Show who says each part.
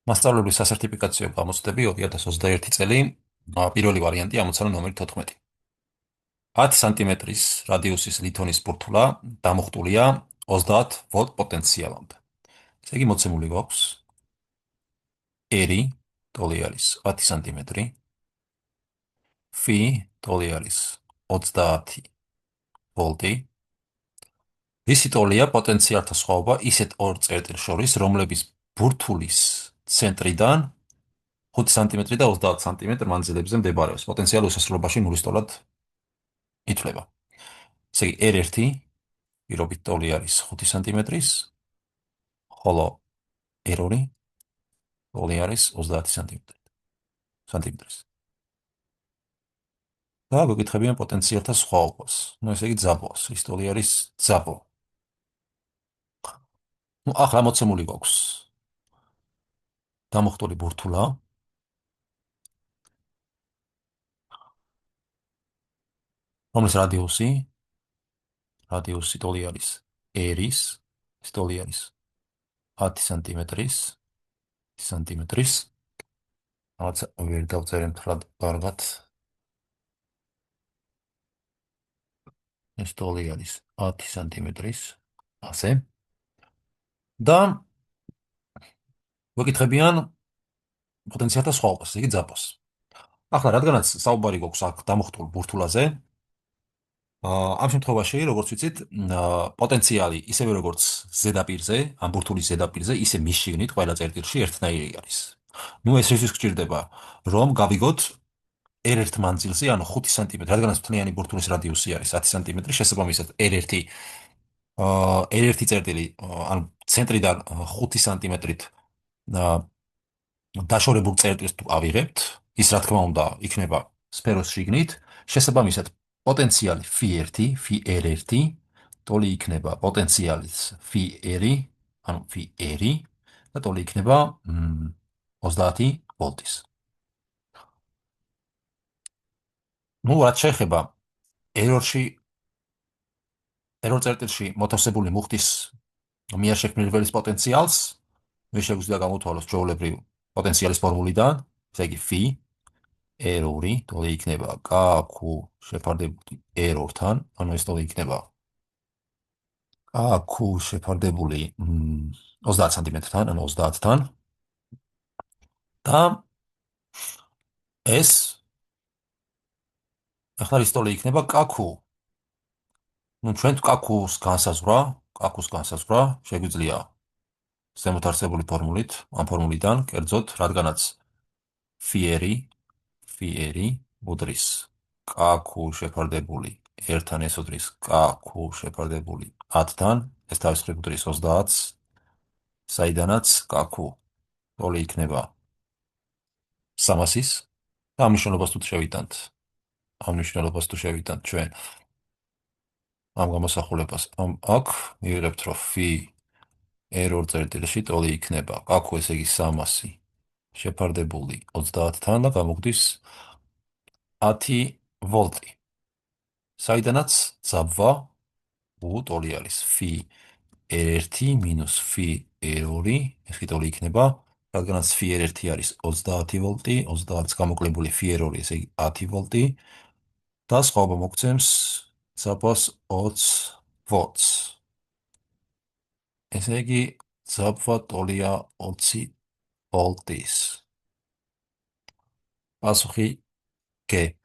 Speaker 1: მასწავლებლის სასერტიფიკაციო გამოცდები 2021 წელი, პირველი ვარიანტი ამოცანა ნომერი 14. 10 სანტიმეტრის რადიუსის ლითონის ბურთულა დამუხტულია 30 ვოლტ პოტენციალამდე. ესე იგი მოცემული გვაქვს ერი, ტოლი არის 10 სანტიმეტრი, ფი, ტოლი არის 30 ვოლტი. რისი ტოლია პოტენციალთა სხვაობა ისეთ ორ წერტილს შორის, რომლების ბურთულის ცენტრიდან 5 სანტიმეტრი და 30 სანტიმეტრი მანძილებზე მდებარეობს. პოტენციალი უსასრულობაში ნულის ტოლად ითვლება. ესე იგი R1 პირობით ტოლი არის 5 სანტიმეტრის, ხოლო R2 ტოლი არის 30 სანტიმეტრის. და გვეკითხებიან პოტენციალთა სხვაობას. ესე იგი ძაბოს. ის ტოლი არის ძაბო. ახლა მოცემული გვაქვს დამუხტული ბურთულა, რომლის რადიუსი ტოლი არის R-ის, ის ტოლი არის 10 სანტიმეტრის, რაღაც ვერ დავწერე მთლად კარგად. ეს ტოლი არის 10 სანტიმეტრის, ასე. და გვეკითხებიან პოტენციალთა სხვაობას, იგი ძაბოს. ახლა რადგანაც საუბარი გვაქვს აქ დამუხტულ ბურთულაზე, ამ შემთხვევაში, როგორც ვიცით, პოტენციალი ისევე როგორც ზედაპირზე, ამ ბურთულის ზედაპირზე, ისე მის შიგნით ყველა წერტილში ერთნაირი არის. ეს რისთვის გჭირდება, რომ გავიგოთ R1 მანძილზე, ანუ 5 სანტიმეტრი, რადგანაც მთლიანი ბურთულის რადიუსი არის 10 სანტიმეტრი, შესაბამისად R1 წერტილი, ანუ ცენტრიდან 5 სანტიმეტრით დაშორებულ წერტილს თუ ავიღებთ, ის რა თქმა უნდა იქნება სფეროს შიგნით, შესაბამისად პოტენციალი φ1, φR1, ტოლი იქნება პოტენციალის φR, ანუ φR და ტოლი იქნება 30 ვოლტის. რაც შეეხება ერორ წერტილში მოთავსებული მუხტის მიერ შექმნილი ველის პოტენციალს, მე შეგვიძლია გამოვთვალოთ ჩვეულებრივ პოტენციალის ფორმულიდან, ესე იგი φ R2 ტოლი იქნება KQ შეფარდებული R2-თან, ანუ ეს ტოლი იქნება KQ შეფარდებული 30 სანტიმეტრთან, ანუ 30-თან. და ეს ახლა ის ტოლი იქნება KQ. ჩვენ KQ-ს განსაზღვრა შეგვიძლია ზემოთ არსებული ფორმულით, ამ ფორმულიდან, კერძოდ, რადგანაც φR უდრის KQ შეფარდებული 1-თან, ეს უდრის KQ შეფარდებული 10-თან, ეს თავის მხრივ უდრის 30-ს, საიდანაც KQ ტოლი იქნება 300-ის და ამ მნიშვნელობას თუ შევიტანთ ჩვენ ამ გამოსახულებას აქ მივიღებთ, რომ φ R2 წერტილში ტოლი იქნება KQ, ესე იგი 300 შეფარდებული 30-თან და გამოგვდის 10 ვოლტი. საიდანაც ძაბვა ტოლი არის φR1 მინუს φR2, ეს ტოლი იქნება, რადგანაც φR1 არის 30 ვოლტი, 30-ს გამოკლებული φR2, ესე იგი 10 ვოლტი და სხვაობა მოგცემს ძაბვას 20 ვოლტს. ესე იგი ძაბვა ტოლია 20 ვოლტის. პასუხი G.